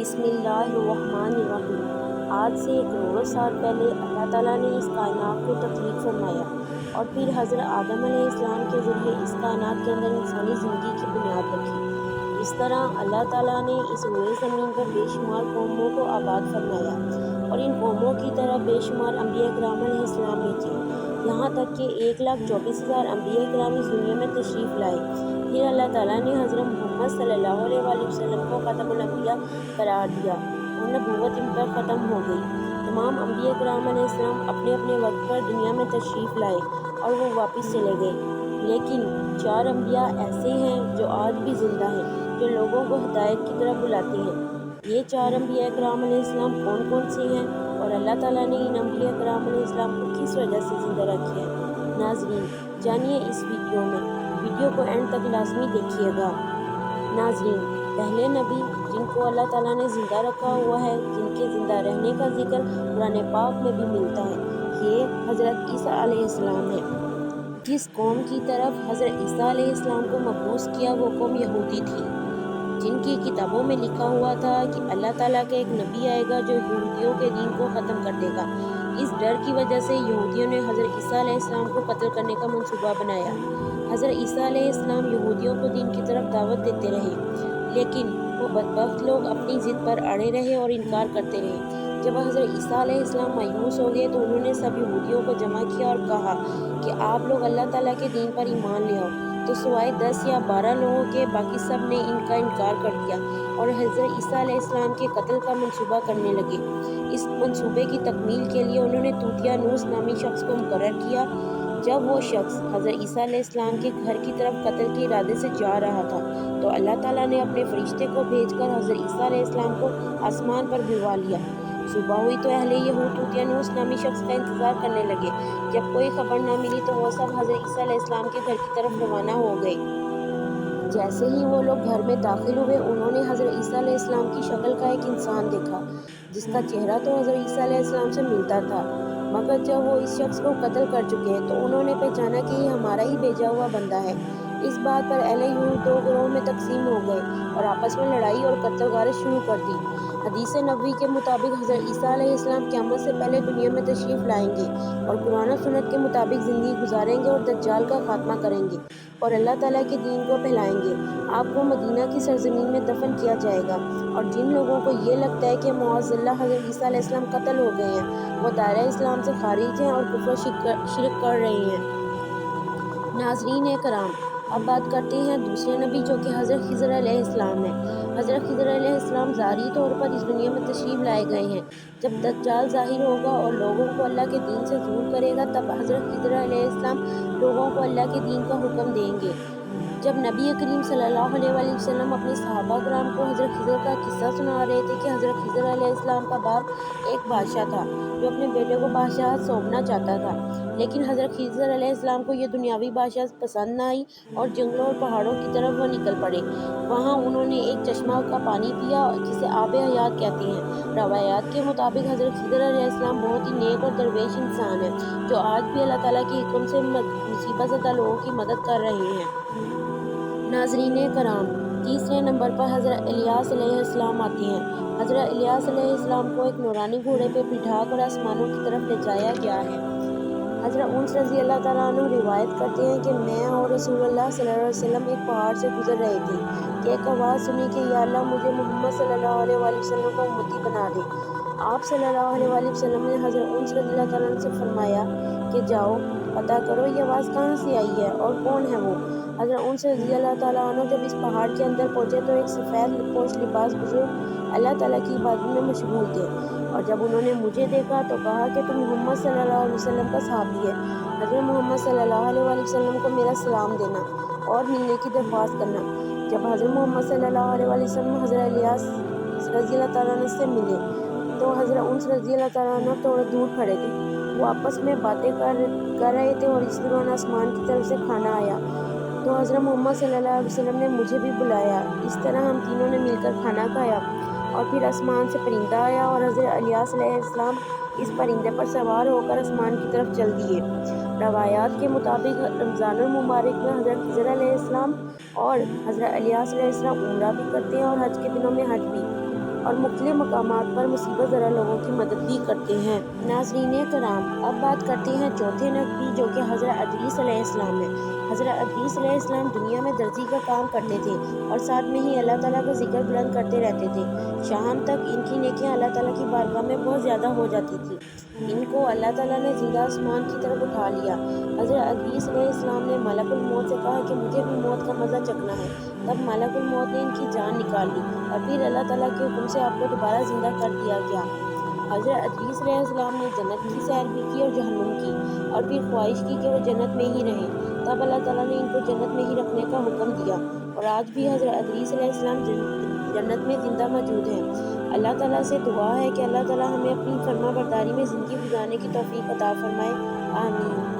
بسم اللہ الرحمن الرحیم۔ آج سے کروڑوں سال پہلے اللہ تعالیٰ نے اس کائنات کو تخلیق فرمایا اور پھر حضرت آدم علیہ السلام کے ذریعے اس کائنات کے اندر انسانی زندگی کی بنیاد رکھی۔ اس طرح اللہ تعالیٰ نے اس روئے زمین پر بے شمار قوموں کو آباد فرمایا اور ان قوموں کی طرح بے شمار انبیاء کرام علیہ السلام بھی تھے، یہاں تک کہ 1,24,000 انبیاء کرام اس دنیا میں تشریف لائے۔ پھر اللہ تعالیٰ نے حضرت محمد صلی اللہ علیہ وآلہ وسلم کو خاتم الانبیاء قرار دیا اور نبوت ان پر ختم ہو گئی۔ تمام انبیاء کرام علیہ السلام اپنے اپنے وقت پر دنیا میں تشریف لائے اور وہ واپس چلے گئے، لیکن 4 انبیاء ایسے ہیں جو آج بھی زندہ ہیں، جو لوگوں کو ہدایت کی طرف بلاتے ہیں۔ یہ 4 انبیاء کرام علیہ السلام کون کون سے ہیں اور اللہ تعالیٰ نے ان انبیاء کرام علیہ السلام کو کس وجہ سے زندہ رکھا ہے؟ ناظرین، جانیے اس ویڈیو میں۔ ویڈیو کو اینڈ تک لازمی دیکھیے گا۔ ناظرین، پہلے نبی جن کو اللہ تعالیٰ نے زندہ رکھا ہوا ہے، جن کے زندہ رہنے کا ذکر قرآن پاک میں بھی ملتا ہے، یہ حضرت عیسیٰ علیہ السلام ہے۔ جس قوم کی طرف حضرت عیسیٰ علیہ السلام کو مبعوث کیا وہ قوم یہودی تھی، جن کی کتابوں میں لکھا ہوا تھا کہ اللہ تعالیٰ کا ایک نبی آئے گا جو یہودیوں کے دین کو ختم کر دے گا۔ اس ڈر کی وجہ سے یہودیوں نے حضرت عیسیٰ علیہ السلام کو قتل کرنے کا منصوبہ بنایا۔ حضرت عیسیٰ علیہ السلام یہودیوں کو دین کی طرف دعوت دیتے رہے، لیکن وہ بدبخت لوگ اپنی ضد پر اڑے رہے اور انکار کرتے رہے۔ جب حضرت عیسیٰ علیہ السلام مایوس ہو گئے تو انہوں نے سب یہودیوں کو جمع کیا اور کہا کہ آپ لوگ اللہ تعالیٰ کے دین پر ایمان لے آؤ، تو سوائے 10 یا 12 لوگوں کے باقی سب نے ان کا انکار کر دیا اور حضرت عیسیٰ علیہ السلام کے قتل کا منصوبہ کرنے لگے۔ اس منصوبے کی تکمیل کے لیے انہوں نے طوطیانوس نامی شخص کو مقرر کیا۔ جب وہ شخص حضرت عیسیٰ علیہ السلام کے گھر کی طرف قتل کے ارادے سے جا رہا تھا تو اللہ تعالیٰ نے اپنے فرشتے کو بھیج کر حضرت عیسیٰ علیہ السلام کو آسمان پر بلوا لیا۔ صبح ہوئی تو اہل یہود طوطیانوس نامی شخص کا انتظار کرنے لگے۔ جب کوئی خبر نہ ملی تو وہ سب حضرت عیسیٰ علیہ السلام کے گھر کی طرف روانہ ہو گئے۔ جیسے ہی وہ لوگ گھر میں داخل ہوئے، انہوں نے حضرت عیسیٰ علیہ السلام کی شکل کا ایک انسان دیکھا جس کا چہرہ تو حضرت عیسیٰ علیہ السلام سے ملتا تھا، مگر جب وہ اس شخص کو قتل کر چکے تو انہوں نے پہچانا کہ یہ ہمارا ہی بھیجا ہوا بندہ ہے۔ اس بات پر اہل یہود 2 گروہوں میں تقسیم ہو گئے اور آپس میں لڑائی اور قتل غارت شروع کر دی۔ حدیث نبوی کے مطابق حضرت عیسیٰ علیہ السلام قیامت سے پہلے دنیا میں تشریف لائیں گے اور قرآن و سنت کے مطابق زندگی گزاریں گے اور دجال کا خاتمہ کریں گے اور اللہ تعالیٰ کے دین کو پھیلائیں گے۔ آپ کو مدینہ کی سرزمین میں دفن کیا جائے گا، اور جن لوگوں کو یہ لگتا ہے کہ معاذ اللہ حضرت عیسیٰ علیہ السلام قتل ہو گئے ہیں، وہ دائرہ اسلام سے خارج ہیں اور کفر و شرک کر رہے ہیں۔ ناظرین کرام، اب بات کرتے ہیں دوسرے نبی جو کہ حضرت خضر علیہ السلام ہیں۔ حضرت خضر علیہ السلام ظاہری طور پر اس دنیا میں تشریف لائے گئے ہیں۔ جب دجال ظاہر ہوگا اور لوگوں کو اللہ کے دین سے دور کرے گا، تب حضرت خضر علیہ السلام لوگوں کو اللہ کے دین کا حکم دیں گے۔ جب نبی کریم صلی اللہ علیہ وآلہ وسلم اپنے صحابہ کرام کو حضرت خضر کا قصہ سنا رہے تھے کہ حضرت خضر علیہ السلام کا باپ ایک بادشاہ تھا جو اپنے بیٹے کو بادشاہت سونپنا چاہتا تھا، لیکن حضرت خضر علیہ السلام کو یہ دنیاوی بادشاہت پسند نہ آئی اور جنگلوں اور پہاڑوں کی طرف وہ نکل پڑے۔ وہاں انہوں نے ایک چشمہ کا پانی پیا جسے آب حیات کہتے ہیں۔ روایات کے مطابق حضرت خضر علیہ السلام بہت ہی نیک اور درویش انسان ہیں جو آج بھی اللہ تعالیٰ کے حکم سے مصیبت زدہ لوگوں کی مدد کر رہے ہیں۔ ناظرین کرام، تیسرے نمبر پر حضرت الیاس علیہ السلام آتے ہیں۔ حضرت الیاس علیہ السلام کو ایک نورانی گھوڑے پہ بٹھا کر آسمانوں کی طرف لے جایا گیا ہے۔ حضرت انس رضی اللہ تعالیٰ عنہ روایت کرتے ہیں کہ میں اور رسول اللہ صلی اللہ علیہ وسلم ایک پہاڑ سے گزر رہے تھے کہ ایک آواز سنی کہ یا اللہ مجھے محمد صلی اللہ علیہ وآلہ وسلم کا امتی بنا دے۔ آپ صلی اللہ علیہ وآلہ وسلم نے حضرت انس رضی اللہ تعالیٰ عنہ سے فرمایا کہ جاؤ پتہ کرو یہ آواز کہاں سے آئی ہے اور کون ہے وہ۔ حضرت انس رضی اللہ تعالیٰ عنہ جب اس پہاڑ کے اندر پہنچے تو ایک سفید پوش لباس بزرگ اللہ تعالیٰ کی عبادت میں مشغول تھے، اور جب انہوں نے مجھے دیکھا تو کہا کہ تم محمد صلی اللہ علیہ وسلم کا صحابی ہے، حضرت محمد صلی اللہ علیہ وآلہ وسلم کو میرا سلام دینا اور ملنے کی درخواست کرنا۔ جب حضرت محمد صلی اللہ علیہ وآلہ وسلم حضرت الیاس رضی اللہ تعالیٰ عنہ سے ملے تو حضرت انس رضی اللہ تعالیٰ عنہ تھوڑا دور کھڑے تھے۔ وہ آپس میں باتیں کر رہے تھے اور اس دوران آسمان کی طرف سے کھانا آیا تو حضرت محمد صلی اللہ علیہ وسلم نے مجھے بھی بلایا۔ اس طرح ہم تینوں نے مل کر کھانا کھایا اور پھر آسمان سے پرندہ آیا اور حضرت الیاس علیہ السلام اس پرندے پر سوار ہو کر آسمان کی طرف چل دیے۔ روایات کے مطابق رمضان المبارک میں حضرت خضر علیہ السلام اور حضرت الیاس علیہ السلام عمرہ بھی کرتے ہیں اور حج کے دنوں میں حج بھی۔ اور مختلف مقامات پر مصیبت زدہ لوگوں کی مدد بھی کرتے ہیں۔ ناظرین کرام، اب بات کرتے ہیں چوتھے نبی جو کہ حضرت ادریس علیہ السلام ہیں۔ حضرت ادریس علیہ السلام دنیا میں درزی کا کام کرتے تھے اور ساتھ میں ہی اللہ تعالیٰ کا ذکر بلند کرتے رہتے تھے۔ شام تک ان کی نیکیاں اللہ تعالیٰ کی بارگاہ میں بہت زیادہ ہو جاتی تھی۔ ان کو اللہ تعالیٰ نے زندہ آسمان کی طرف اٹھا لیا۔ حضرت ادریس علیہ السلام نے ملک الموت سے کہا کہ مجھے بھی موت کا مزہ چکھنا ہے۔ تب ملک الموت نے ان کی جان نکال لی اور پھر اللہ تعالیٰ کے حکم سے آپ کو دوبارہ زندہ کر دیا گیا۔ حضرت ادریس علیہ السلام نے جنت کی سیر بھی کی اور جہنم کی، اور پھر خواہش کی کہ وہ جنت میں ہی رہیں۔ تب اللہ تعالیٰ نے ان کو جنت میں ہی رکھنے کا حکم دیا، اور آج بھی حضرت ادریس علیہ السلام جنت میں زندہ موجود ہیں۔ اللہ تعالیٰ سے دعا ہے کہ اللہ تعالیٰ ہمیں اپنی فرما برداری میں زندگی گزارنے کی توفیق عطا فرمائے۔ آمین۔